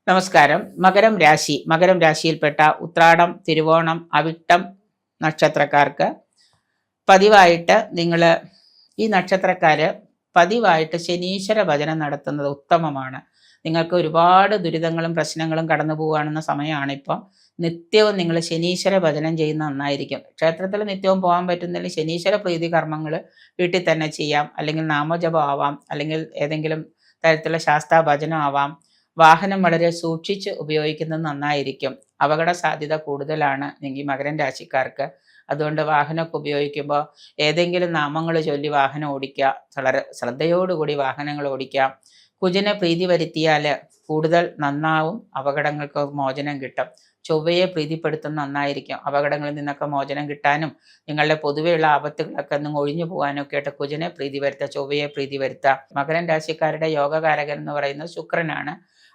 നമസ്കാരം. മകരം രാശിയിൽപ്പെട്ട ഉത്രാടം, തിരുവോണം, അവിട്ടം നക്ഷത്രക്കാർക്ക് പതിവായിട്ട് ഈ നക്ഷത്രക്കാര് പതിവായിട്ട് ശനീശ്വര ഭജനം നടത്തുന്നത് ഉത്തമമാണ്. നിങ്ങൾക്ക് ഒരുപാട് ദുരിതങ്ങളും പ്രശ്നങ്ങളും കടന്നു പോവുകയാണെന്ന സമയമാണ് ഇപ്പോൾ. നിത്യവും നിങ്ങൾ ശനീശ്വര ഭജനം ചെയ്യുന്ന നന്നായിരിക്കും. ക്ഷേത്രത്തിൽ നിത്യവും പോകാൻ പറ്റുന്നില്ല, ശനീശ്വര പ്രീതി കർമ്മങ്ങൾ വീട്ടിൽ തന്നെ ചെയ്യാം. അല്ലെങ്കിൽ നാമജപം ആവാം, അല്ലെങ്കിൽ ഏതെങ്കിലും തരത്തിലുള്ള ശാസ്താ ഭജനം ആവാം. വാഹനം വളരെ സൂക്ഷിച്ച് ഉപയോഗിക്കുന്നത് നന്നായിരിക്കും. അപകട സാധ്യത കൂടുതലാണ് ഈ മകരം രാശിക്കാർക്ക്. അതുകൊണ്ട് വാഹനമൊക്കെ ഉപയോഗിക്കുമ്പോൾ ഏതെങ്കിലും നാമങ്ങൾ ചൊല്ലി വാഹനം ഓടിക്കുക. വളരെ ശ്രദ്ധയോടുകൂടി വാഹനങ്ങൾ ഓടിക്കാം. കുജനെ പ്രീതി വരുത്തിയാൽ കൂടുതൽ നന്നാവും, അപകടങ്ങൾക്ക് മോചനം കിട്ടും. ചൊവ്വയെ പ്രീതിപ്പെടുത്തുന്ന നന്നായിരിക്കും. അപകടങ്ങളിൽ നിന്നൊക്കെ മോചനം കിട്ടാനും നിങ്ങളുടെ പൊതുവെയുള്ള ആപത്തുകളൊക്കെ ഒന്നും ഒഴിഞ്ഞു പോകാനൊക്കെ ആയിട്ട് കുജനെ പ്രീതി വരുത്തുക, ചൊവ്വയെ പ്രീതി വരുത്തുക. മകരം രാശിക്കാരുടെ യോഗകാരകൻ എന്ന് പറയുന്നത് ശുക്രനാണ്.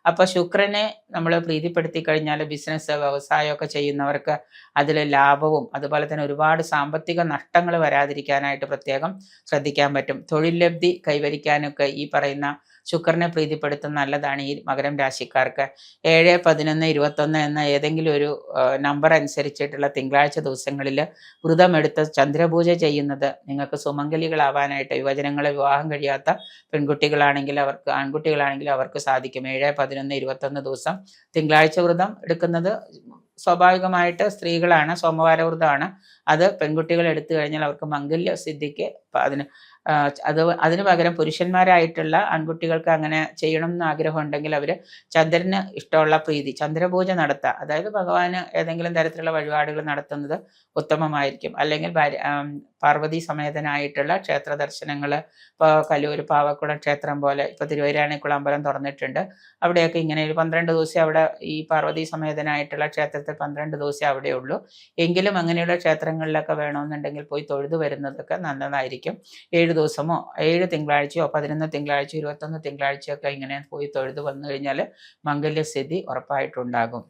അപ്പോൾ ശുക്രനെ നമ്മൾ പ്രീതിപ്പെടുത്തി കഴിഞ്ഞാൽ ബിസിനസ് വ്യവസായമൊക്കെ ചെയ്യുന്നവർക്ക് അതിൽ ലാഭവും അതുപോലെ തന്നെ ഒരുപാട് സാമ്പത്തിക നഷ്ടങ്ങൾ വരാതിരിക്കാനായിട്ട് പ്രത്യേകം ശ്രദ്ധിക്കാൻ പറ്റും. തൊഴിൽ ലബ്ധി കൈവരിക്കാനൊക്കെ ഈ പറയുന്ന ശുക്രനെ പ്രീതിപ്പെടുത്തുന്ന നല്ലതാണ് ഈ മകരം രാശിക്കാർക്ക്. 7, 11, 21 എന്ന ഏതെങ്കിലും ഒരു നമ്പർ അനുസരിച്ചിട്ടുള്ള തിങ്കളാഴ്ച ദിവസങ്ങളിൽ വ്രതമെടുത്ത് ചന്ദ്രപൂജ ചെയ്യുന്നത് നിങ്ങൾക്ക് സുമംഗലികളാവാനായിട്ട്, യുവജനങ്ങളെ വിവാഹം കഴിയാത്ത പെൺകുട്ടികളാണെങ്കിൽ അവർക്ക്, ആൺകുട്ടികളാണെങ്കിൽ അവർക്ക് സാധിക്കും. 7, 11, 21 ദിവസം തിങ്കളാഴ്ച വ്രതം എടുക്കുന്നത് സ്വാഭാവികമായിട്ട് സ്ത്രീകളാണ്, സോമവാര വ്രതമാണ്. അത് പെൺകുട്ടികൾ എടുത്തു കഴിഞ്ഞാൽ അവർക്ക് മംഗല്യ സിദ്ധിക്ക് അതിന് പകരം പുരുഷന്മാരായിട്ടുള്ള ആൺകുട്ടികൾക്ക് അങ്ങനെ ചെയ്യണം എന്ന് ആഗ്രഹം ഉണ്ടെങ്കിൽ അവർ ചന്ദ്രന് ഇഷ്ടമുള്ള പ്രീതി ചന്ദ്രപൂജ നടത്തുക. അതായത് ഭഗവാന് ഏതെങ്കിലും തരത്തിലുള്ള വഴിപാടുകൾ നടത്തുന്നത് ഉത്തമമായിരിക്കും. അല്ലെങ്കിൽ പാർവതി സമേതനായിട്ടുള്ള ക്ഷേത്ര ദർശനങ്ങൾ, ഇപ്പോൾ കലൂർ പാവക്കുളം ക്ഷേത്രം പോലെ ഇപ്പോൾ തിരുവൈരാണിക്കുളം അമ്പലം തുറന്നിട്ടുണ്ട്. അവിടെയൊക്കെ ഇങ്ങനെ ഒരു 12 ദിവസം അവിടെ ഈ പാർവതി സമേതനായിട്ടുള്ള ക്ഷേത്രത്തിൽ 12 ദിവസം അവിടെയുള്ളൂ. എങ്കിലും അങ്ങനെയുള്ള ക്ഷേത്രങ്ങളിലൊക്കെ വേണമെന്നുണ്ടെങ്കിൽ പോയി തൊഴുതു വരുന്നതൊക്കെ നല്ലതായിരിക്കും. 7 ദിവസമോ 7 തിങ്കളാഴ്ചയോ 11 തിങ്കളാഴ്ചയോ 21 തിങ്കളാഴ്ചയൊക്കെ ഇങ്ങനെ പോയി തൊഴുതു വന്നു കഴിഞ്ഞാൽ മംഗല്യസ്ഥിതി ഉറപ്പായിട്ടുണ്ടാകും.